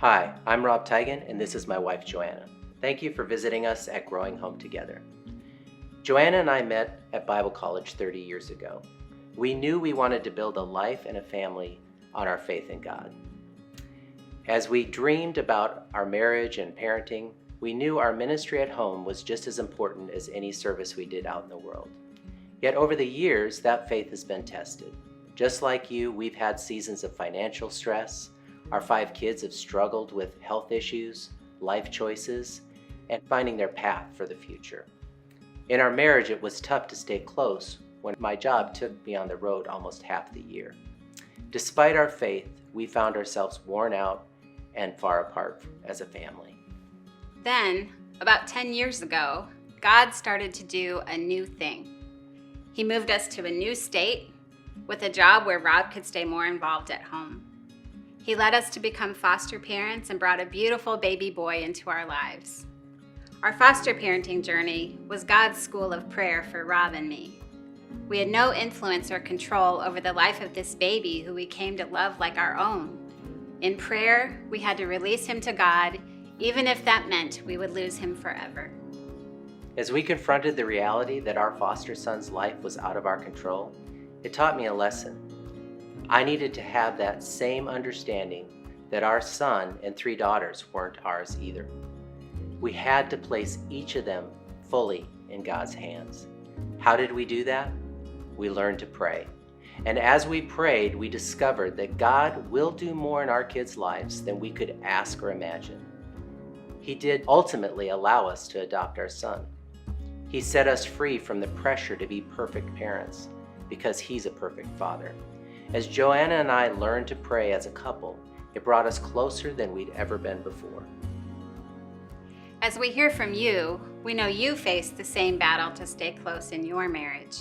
Hi, I'm Rob Tigan, and this is my wife Joanna. Thank you for visiting us at Growing Home Together. Joanna and I met at Bible college 30 years ago. We knew we wanted to build a life and a family on our faith in God. As we dreamed about our marriage and parenting, we knew our ministry at home was just as important as any service we did out in the world. Yet over the years, that faith has been tested. Just like you, we've had seasons of financial stress. Our 5 kids have struggled with health issues, life choices, and finding their path for the future. In our marriage, it was tough to stay close when my job took me on the road almost half the year. Despite our faith, we found ourselves worn out and far apart as a family. Then, about 10 years ago, God started to do a new thing. He moved us to a new state with a job where Rob could stay more involved at home. He led us to become foster parents and brought a beautiful baby boy into our lives. Our foster parenting journey was God's school of prayer for Rob and me. We had no influence or control over the life of this baby who we came to love like our own. In prayer, we had to release him to God, even if that meant we would lose him forever. As we confronted the reality that our foster son's life was out of our control, it taught me a lesson. I needed to have that same understanding that our son and 3 daughters weren't ours either. We had to place each of them fully in God's hands. How did we do that? We learned to pray. And as we prayed, we discovered that God will do more in our kids' lives than we could ask or imagine. He did ultimately allow us to adopt our son. He set us free from the pressure to be perfect parents because He's a perfect Father. As Joanna and I learned to pray as a couple, it brought us closer than we'd ever been before. As we hear from you, we know you face the same battle to stay close in your marriage.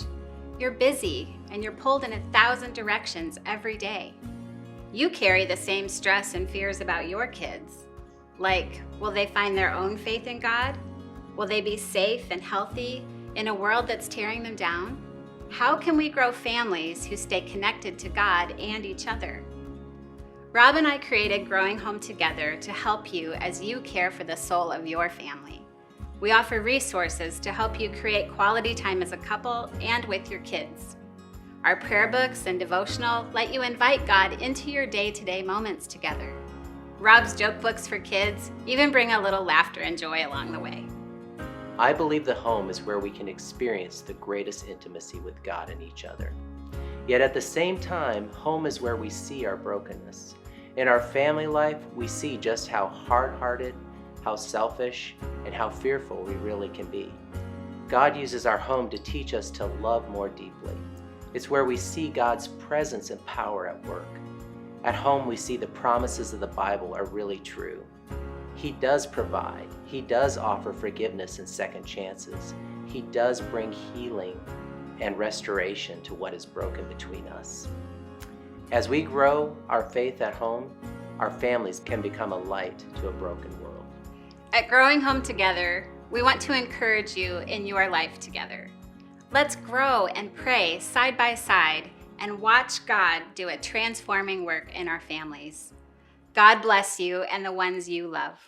You're busy and you're pulled in 1,000 directions every day. You carry the same stress and fears about your kids. Like, will they find their own faith in God? Will they be safe and healthy in a world that's tearing them down? How can we grow families who stay connected to God and each other? Rob and I created Growing Home Together to help you as you care for the soul of your family. We offer resources to help you create quality time as a couple and with your kids. Our prayer books and devotional let you invite God into your day-to-day moments together. Rob's joke books for kids even bring a little laughter and joy along the way. I believe the home is where we can experience the greatest intimacy with God and each other. Yet at the same time, home is where we see our brokenness. In our family life, we see just how hard-hearted, how selfish, and how fearful we really can be. God uses our home to teach us to love more deeply. It's where we see God's presence and power at work. At home, we see the promises of the Bible are really true. He does provide. He does offer forgiveness and second chances. He does bring healing and restoration to what is broken between us. As we grow our faith at home, our families can become a light to a broken world. At Growing Home Together, we want to encourage you in your life together. Let's grow and pray side by side and watch God do a transforming work in our families. God bless you and the ones you love.